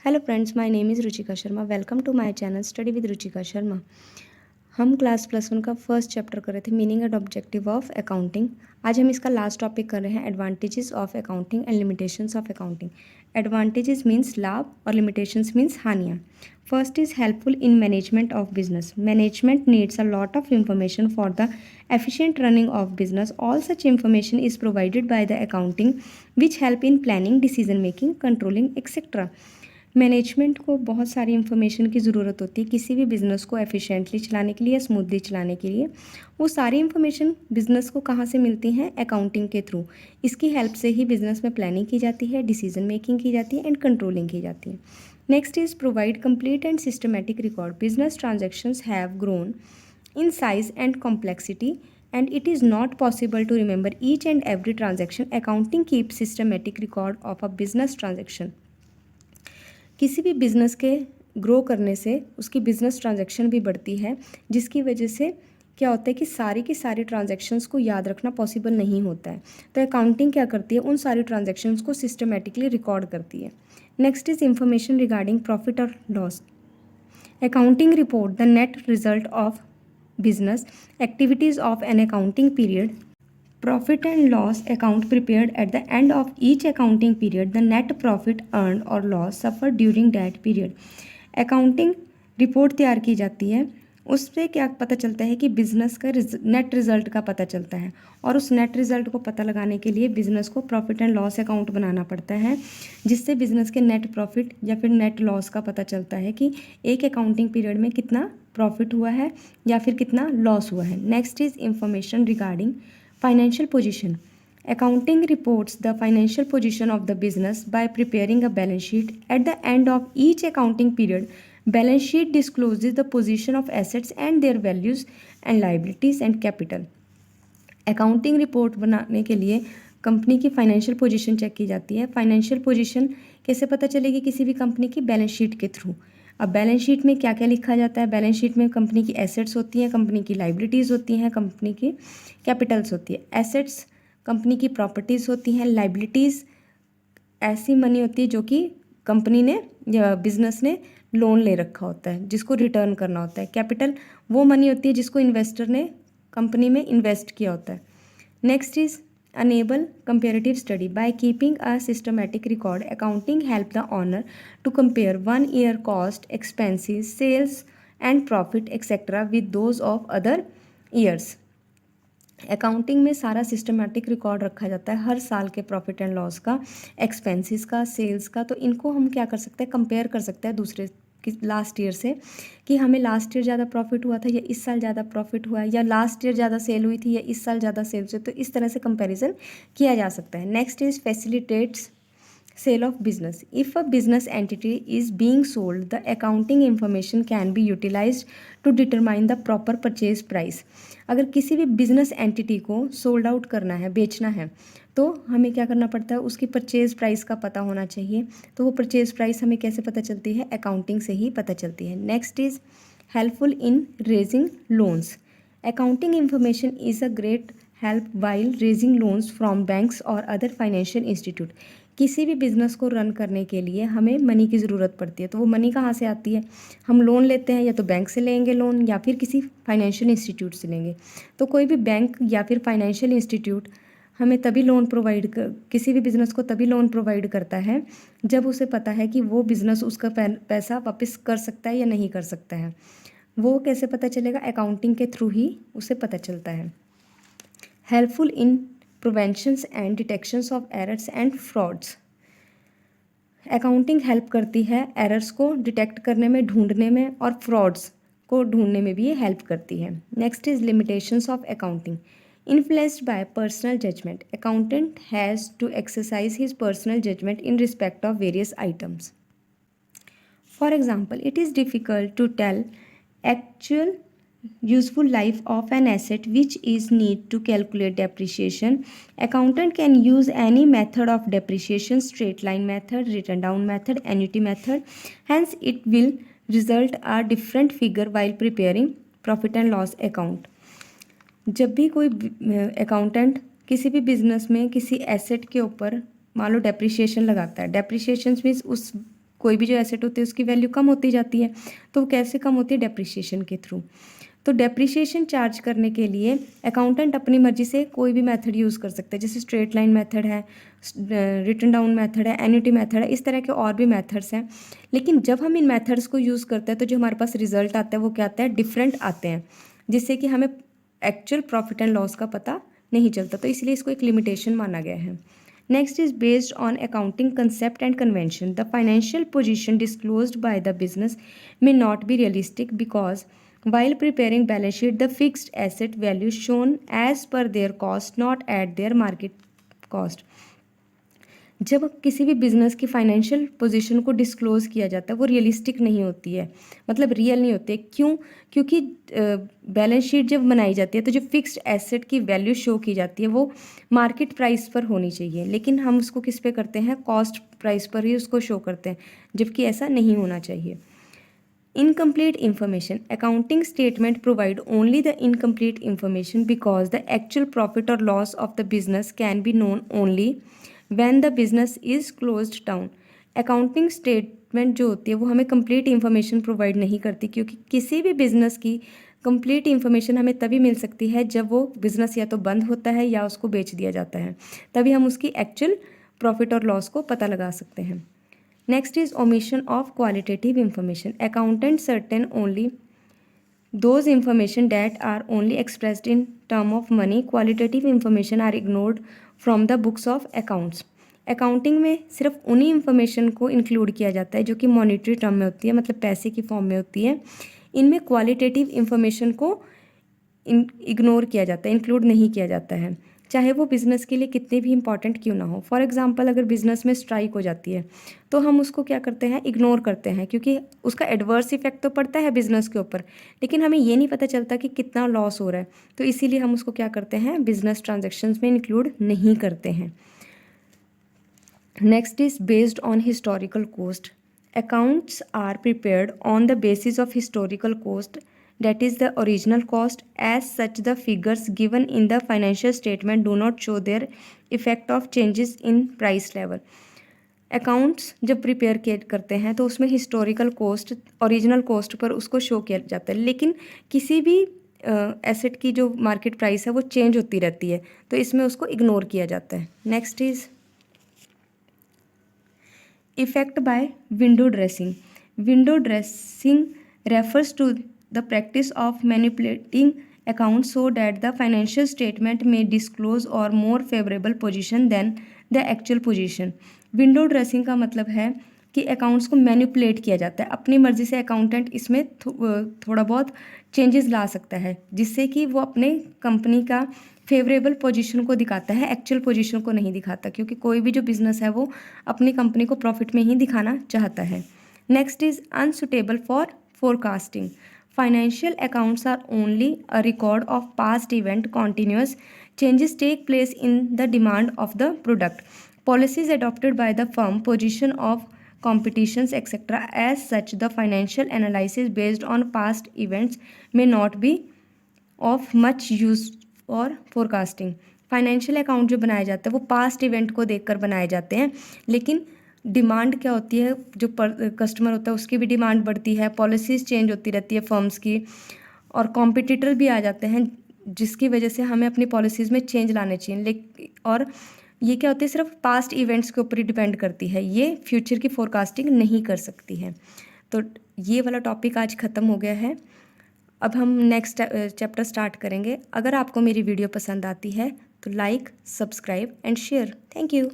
Hello friends, my name is Ruchika Sharma. Welcome to my channel study with Ruchika Sharma. हम class +1 का first chapter कर रहे थे, meaning and objective of accounting. आज हम इसका लास्ट टॉपिक कर रहे हैं, advantages of accounting and limitations of accounting. Advantages means लाभ और लिमिटेशंस मीन्स हानियाँ। First is helpful in management of business. Management needs a lot of information for the efficient running of business. All such information is provided by the accounting, which help in planning, decision making, controlling, etc. Management को बहुत सारी information की ज़रूरत होती है किसी भी business को एफिशिएंटली चलाने के लिए या स्मूथली चलाने के लिए। वो सारी इन्फॉर्मेशन बिज़नेस को कहाँ से मिलती हैं? अकाउंटिंग के थ्रू। इसकी हेल्प से ही बिज़नेस में प्लानिंग की जाती है, डिसीजन मेकिंग की जाती है एंड कंट्रोलिंग की जाती है। Next is provide complete and systematic record. Business transactions have grown in size and complexity, and it is not possible to remember each and every transaction. Accounting keeps systematic record of a business transaction. किसी भी business के grow करने से उसकी business transaction भी बढ़ती है, जिसकी वजह से क्या होता है कि सारी की सारी ट्रांजैक्शंस को याद रखना पॉसिबल नहीं होता है। तो अकाउंटिंग क्या करती है? उन सारी ट्रांजैक्शंस को सिस्टमेटिकली रिकॉर्ड करती है। Next is information regarding profit और loss. Accounting report the net result of business activities of an accounting period. Profit and loss account prepared at the end of each accounting period. The net profit earned or loss suffered during that period. Accounting report तैयार की जाती है, उससे क्या पता चलता है कि बिज़नेस का नेट रिज़ल्ट का पता चलता है, और उस नेट रिज़ल्ट को पता लगाने के लिए बिज़नेस को प्रॉफिट एंड लॉस अकाउंट बनाना पड़ता है, जिससे बिज़नेस के नेट प्रॉफिट या फिर नेट लॉस का पता चलता है कि एक अकाउंटिंग पीरियड में कितना प्रॉफिट हुआ है या फिर कितना लॉस हुआ है। Next is information regarding financial position. Accounting reports the financial position of the business by preparing a balance sheet. At the end of each accounting period, balance sheet discloses the position of assets and their values and liabilities and capital. Accounting report बनाने के लिए company की financial position check की जाती है। Financial position कैसे पता चलेगी किसी भी कंपनी की? बैलेंस शीट के थ्रू। अब बैलेंस शीट में क्या क्या लिखा जाता है? बैलेंस शीट में कंपनी की एसेट्स होती हैं, कंपनी की लाइबिलिटीज़ होती हैं, कंपनी की कैपिटल्स होती है। एसेट्स कंपनी की प्रॉपर्टीज़ होती हैं, लाइबिलिटीज़ ऐसी मनी होती है जो कि कंपनी ने या बिजनेस ने लोन ले रखा होता है जिसको रिटर्न करना होता है। कैपिटल वो मनी होती है जिसको इन्वेस्टर ने कंपनी में इन्वेस्ट किया होता है। Next is enable comparative study. By keeping a systematic record, accounting help the owner to compare 1 year cost, expenses, sales and profit etcetera with those of other years. Accounting में सारा systematic record रखा जाता है हर साल के profit and loss का, expenses का, sales का। तो इनको हम क्या कर सकते हैं? कंपेयर कर सकते हैं दूसरे की लास्ट ईयर से, कि हमें लास्ट ईयर ज़्यादा प्रॉफिट हुआ था या इस साल ज़्यादा प्रॉफिट हुआ है, या लास्ट ईयर ज़्यादा सेल हुई थी या इस साल ज़्यादा सेल्स हुई। तो इस तरह से कंपैरिजन किया जा सकता है। Next is facilitates sale of business. If a business entity is being sold, the accounting information can be utilized to determine the proper purchase price. अगर किसी भी बिजनेस एंटिटी को सोल्ड आउट करना है, बेचना है, तो हमें क्या करना पड़ता है? उसकी परचेज प्राइस का पता होना चाहिए। तो वो परचेज प्राइस हमें कैसे पता चलती है? अकाउंटिंग से ही पता चलती है। Next is helpful in raising loans. Accounting information is a great help while raising loans from banks और अदर फाइनेंशियल इंस्टीट्यूट। किसी भी बिज़नेस को रन करने के लिए हमें मनी की ज़रूरत पड़ती है। तो वो मनी कहाँ से आती है? हम लोन लेते हैं, या तो बैंक से लेंगे लोन या फिर किसी फाइनेंशियल इंस्टीट्यूट से लेंगे। तो कोई भी बैंक या फिर फाइनेंशियल इंस्टीट्यूट हमें तभी लोन प्रोवाइड किसी भी बिज़नेस को तभी लोन प्रोवाइड करता है जब उसे पता है कि वो बिज़नेस उसका पैसा वापस कर सकता है या नहीं कर सकता है। वो कैसे पता चलेगा? अकाउंटिंग के थ्रू ही उसे पता चलता है। Helpful in preventions and detections of errors and frauds. Accounting help करती है एरर्स को डिटेक्ट करने में, ढूंढने में, और फ्रॉड्स को ढूंढने में भी ये हेल्प करती है। Next is limitations of accounting. Influenced by personal judgement, accountant has to exercise his personal judgement in respect of various items. For example, it is difficult to tell actual useful life of an asset which is need to calculate depreciation. Accountant can use any method of depreciation, straight line method, written down method, annuity method. Hence it will result a different figure while preparing profit and loss account. जब भी कोई accountant किसी भी business में किसी asset के ऊपर मान लो डेप्रिसिएशन लगाता है, डेप्रिसिएशन मीन्स कोई भी जो एसेट होती है उसकी वैल्यू कम होती जाती है। तो वो कैसे कम होती है? डेप्रिसिएशन के थ्रू। तो डेप्रिसिएशन चार्ज करने के लिए अकाउंटेंट अपनी मर्जी से कोई भी मेथड यूज़ कर सकते हैं, जैसे स्ट्रेट लाइन मेथड है, रिटन डाउन मेथड है, एन्युटी मेथड है, इस तरह के और भी मेथड्स हैं। लेकिन जब हम इन मेथड्स को यूज़ करते हैं तो जो हमारे पास रिजल्ट आता है वो क्या आता है? डिफरेंट आते हैं, जिससे कि हमें एक्चुअल प्रॉफिट एंड लॉस का पता नहीं चलता। तो इसलिए इसको एक लिमिटेशन माना गया है। Next is based on accounting concept and convention the financial position disclosed by the business may not be realistic because while preparing balance sheet the fixed asset values shown as per their cost not at their market cost। जब किसी भी business की financial position को disclose किया जाता है वो realistic नहीं होती है, मतलब रियल नहीं होती है। क्यों? क्योंकि बैलेंस शीट जब बनाई जाती है तो जो फिक्स्ड एसेट की वैल्यू शो की जाती है वो मार्केट प्राइस पर होनी चाहिए, लेकिन हम उसको किस पे करते हैं? कॉस्ट प्राइस पर ही उसको शो करते हैं, जबकि ऐसा नहीं होना चाहिए। Incomplete information. Accounting statement provide only the incomplete information because the actual profit or loss of the business can be known only when the business is closed down. Accounting statement जो होती है वो हमें complete information provide नहीं करती, क्योंकि किसी भी business की complete information हमें तभी मिल सकती है जब वो business या तो बंद होता है या उसको बेच दिया जाता है, तभी हम उसकी actual profit और loss को पता लगा सकते हैं। Next is omission of qualitative information. Accountants certain only those information that are only expressed in term of money. Qualitative information are ignored from the books of accounts. Accounting में सिर्फ उन्हीं information को include किया जाता है जो कि monetary term में होती है, मतलब पैसे की फॉर्म में होती है। इनमें क्वालिटेटिव इन्फॉर्मेशन को इग्नोर किया जाता है, इंक्लूड नहीं किया जाता है, चाहे वो बिज़नेस के लिए कितनी भी इंपॉर्टेंट क्यों ना हो। फॉर एग्जांपल अगर बिज़नेस में स्ट्राइक हो जाती है तो हम उसको क्या करते हैं? इग्नोर करते हैं, क्योंकि उसका एडवर्स इफेक्ट तो पड़ता है बिज़नेस के ऊपर, लेकिन हमें ये नहीं पता चलता कि कितना लॉस हो रहा है, तो इसीलिए हम उसको क्या करते हैं? बिजनेस ट्रांजेक्शन्स में इंक्लूड नहीं करते हैं। Next is based on historical cost. Accounts are prepared on the basis of historical cost, that is the original cost. As such the figures given in the financial statement do not show their effect of changes in price level. Accounts जब prepare करते हैं तो उसमें historical cost original cost per उसको show किया जाता है, लेकिन किसी भी एसेट की जो मार्केट प्राइस है वो चेंज होती रहती है, तो इसमें उसको इग्नोर किया जाता है। Next is effect bye window dressing. Window dressing refers to the practice of manipulating accounts so that the financial statement may disclose or more favorable position than the actual position. Window dressing का मतलब है कि accounts को manipulate किया जाता है, अपनी मर्जी से अकाउंटेंट इसमें थोड़ा बहुत चेंजेस ला सकता है, जिससे कि वो अपने कंपनी का फेवरेबल पोजीशन को दिखाता है, एक्चुअल पोजीशन को नहीं दिखाता, क्योंकि कोई भी जो बिजनेस है वो अपनी कंपनी को प्रॉफिट में ही दिखाना चाहता है। Next is unsuitable for forecasting. Financial accounts are only a record of past event. Continuous changes take place in the demand of the product, policies adopted by the firm, position of competitions, etc. As such, the financial analysis based on past events may not be of much use for forecasting. Financial account जो बनाए जाते हैं वो past event को देखकर बनाए जाते हैं, लेकिन डिमांड क्या होती है? जो कस्टमर होता है उसकी भी डिमांड बढ़ती है, पॉलिसीज़ चेंज होती रहती है फर्म्स की, और कॉम्पिटिटर भी आ जाते हैं, जिसकी वजह से हमें अपनी पॉलिसीज़ में चेंज लाने चाहिए। और ये क्या होती है? सिर्फ पास्ट इवेंट्स के ऊपर ही डिपेंड करती है, ये फ्यूचर की फोरकास्टिंग नहीं कर सकती है। तो ये वाला टॉपिक आज ख़त्म हो गया है। अब हम नेक्स्ट चैप्टर स्टार्ट करेंगे। अगर आपको मेरी वीडियो पसंद आती है तो like, subscribe and share. Thank you.